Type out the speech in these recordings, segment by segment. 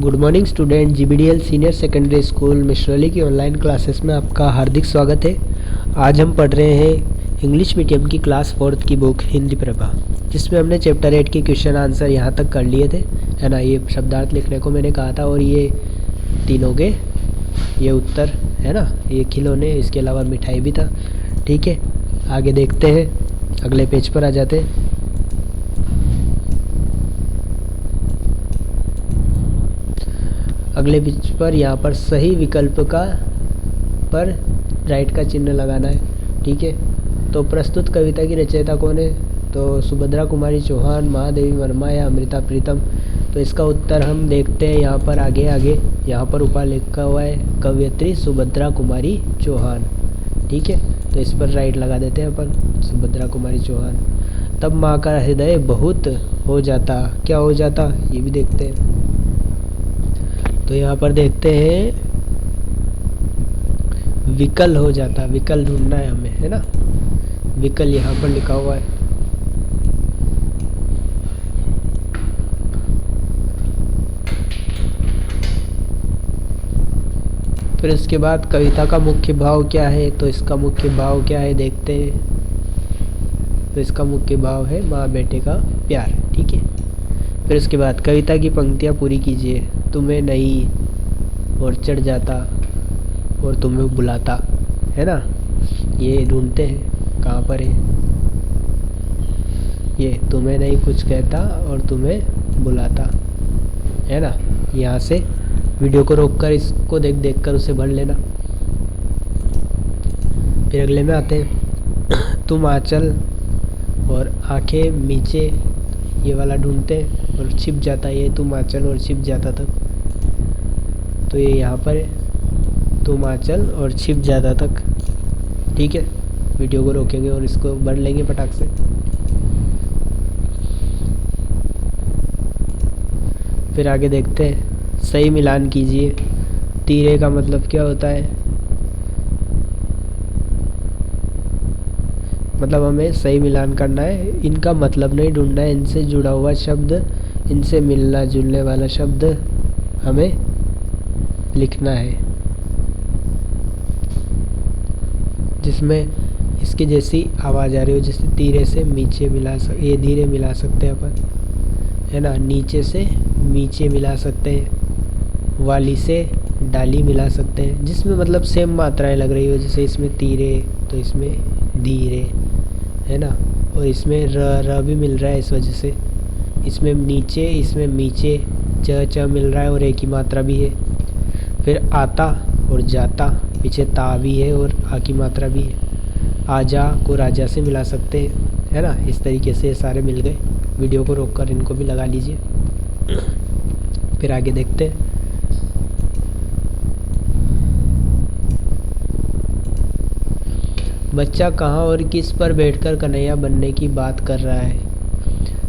Good morning student. GBDL senior secondary school Mishrali की online classes में आपका हार्दिक स्वागत है। आज हम पढ़ रहे हैं इंग्लिश मीडियम की क्लास 4th की बुक हिंदी प्रभा, जिसमें हमने चैप्टर 8 के क्वेश्चन आंसर यहाँ तक कर लिए थे, है ना। ये शब्दार्थ लिखने को मैंने कहा था और ये तीनों के ये उत्तर है ना, ये खिलौने, इसके अलावा मिठाई भी था। ठीक है, आगे देखते हैं, अगले पेज पर आ जाते हैं। अगले पेज पर यहाँ पर सही विकल्प का पर राइट का चिन्ह लगाना है। ठीक है, तो प्रस्तुत कविता की रचयिता कौन है? तो सुभद्रा कुमारी चौहान, महादेवी वर्मा या अमृता प्रीतम। तो इसका उत्तर हम देखते हैं यहाँ पर आगे यहाँ पर ऊपर लिखा हुआ है कवयित्री सुभद्रा कुमारी चौहान। ठीक है, तो इस पर राइट लगा देते हैं अपन, सुभद्रा कुमारी चौहान। तब माँ का हृदय बहुत हो जाता, क्या हो जाता ये भी देखते हैं। तो यहाँ पर देखते हैं विकल हो जाता, विकल ढूंढना है हमें, है ना। विकल यहाँ पर लिखा हुआ है। फिर इसके बाद कविता का मुख्य भाव क्या है? तो इसका मुख्य भाव क्या है देखते हैं। तो इसका मुख्य भाव है माँ बेटे का प्यार। ठीक है, फिर उसके बाद कविता की पंक्तियाँ पूरी कीजिए। तुम्हें नहीं और चढ़ जाता और तुम्हें बुलाता, है ना। ये ढूंढते हैं कहाँ पर है ये, तुम्हें नहीं कुछ कहता और तुम्हें बुलाता, है ना। यहाँ से वीडियो को रोककर इसको देख कर उसे भर लेना। फिर अगले में आते हैं तुम आंचल और आंखें नीचे, ये वाला ढूंढते हैं और छिप जाता, ये तुम आंचल और छिप जाता तक। तो ये यहाँ पर है तुम आंचल और छिप जाता तक। ठीक है, वीडियो को रोकेंगे और इसको भर लेंगे फटाक से। फिर आगे देखते हैं सही मिलान कीजिए। तीरे का मतलब क्या होता है? मतलब हमें सही मिलान करना है, इनका मतलब नहीं ढूंढना है, इनसे जुड़ा हुआ शब्द, इनसे मिलना जुलने वाला शब्द हमें लिखना है, जिसमें इसकी जैसी आवाज़ आ रही हो। जैसे तीरे से नीचे मिला ये धीरे मिला सकते हैं अपन, है ना। नीचे से नीचे मिला सकते हैं, वाली से डाली मिला सकते हैं, जिसमें मतलब सेम मात्राएं लग रही हो। जैसे इसमें तीरे तो इसमें धीरे, है ना। और इसमें र भी मिल रहा है, इस वजह से इसमें नीचे, इसमें नीचे च मिल रहा है और एक ही मात्रा भी है। फिर आता और जाता, पीछे ता भी है और आ की मात्रा भी है। आजा को राजा से मिला सकते हैं, है ना। इस तरीके से सारे मिल गए। वीडियो को रोककर इनको भी लगा लीजिए। फिर आगे देखते हैं। बच्चा कहाँ और किस पर बैठकर कन्हैया बनने की बात कर रहा है?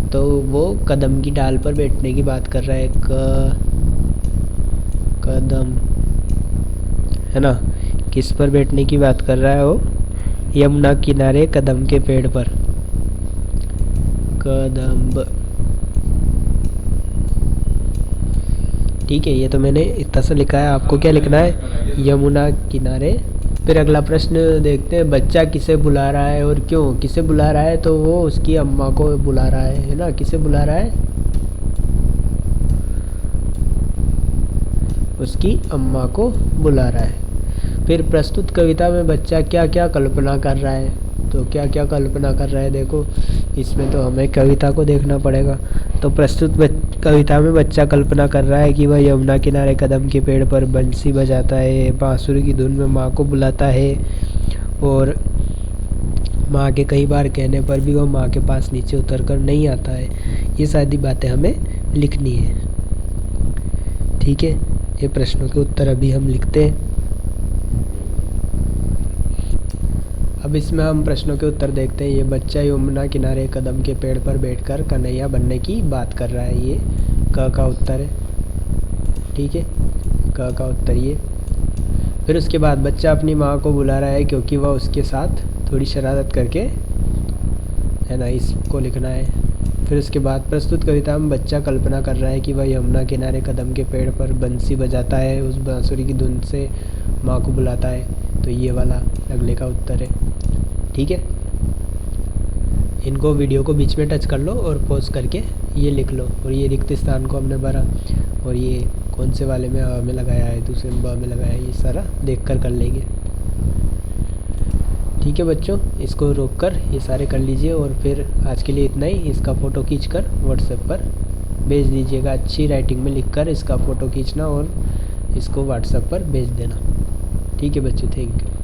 तो वो कदम की डाल पर बैठने की बात कर रहा है। कदम, है ना। किस पर बैठने की बात कर रहा है वो? यमुना किनारे कदम के पेड़ पर। कदम्ब, ठीक है, ये तो मैंने इतना सा लिखा है, आपको क्या लिखना है? यमुना किनारे। फिर अगला प्रश्न देखते हैं, बच्चा किसे बुला रहा है और क्यों? किसे बुला रहा है? तो वो उसकी अम्मा को बुला रहा है ना। किसे बुला रहा है? उसकी अम्मा को बुला रहा है। फिर प्रस्तुत कविता में बच्चा क्या क्या कल्पना कर रहा है? तो क्या क्या कल्पना कर रहा है देखो, इसमें तो हमें कविता को देखना पड़ेगा। तो प्रस्तुत कविता में बच्चा कल्पना कर रहा है कि वह यमुना किनारे कदम के पेड़ पर बंसी बजाता है, बांसुरी की धुन में माँ को बुलाता है और माँ के कई बार कहने पर भी वह माँ के पास नीचे उतर कर नहीं आता है। ये सारी बातें हमें लिखनी है। ठीक है, ये प्रश्नों के उत्तर अभी हम लिखते हैं। अब इसमें हम प्रश्नों के उत्तर देखते हैं। ये बच्चा यमुना किनारे कदम के पेड़ पर बैठकर कन्हैया बनने की बात कर रहा है, ये क का उत्तर है। ठीक है, क का उत्तर ये। फिर उसके बाद बच्चा अपनी माँ को बुला रहा है क्योंकि वह उसके साथ थोड़ी शरारत करके, है ना, इसको लिखना है। फिर उसके बाद प्रस्तुत कविता में बच्चा कल्पना कर रहा है कि वह यमुना किनारे कदम के पेड़ पर बंसी बजाता है, उस बांसुरी की धुन से माँ को बुलाता है। तो ये वाला अगले का उत्तर है। ठीक है, इनको वीडियो को बीच में टच कर लो और पॉज करके ये लिख लो। और ये रिक्त स्थान को हमने भरा, और ये कौन से वाले में अ में लगाया है, दूसरे में ब में लगाया है, ये सारा देख कर लेंगे। ठीक है बच्चों, इसको रोक कर ये सारे कर लीजिए। और फिर आज के लिए इतना ही। इसका फ़ोटो खींच कर व्हाट्सएप पर भेज दीजिएगा। अच्छी राइटिंग में लिख कर इसका फ़ोटो खींचना और इसको व्हाट्सएप पर भेज देना। ठीक है बच्चों, थैंक यू।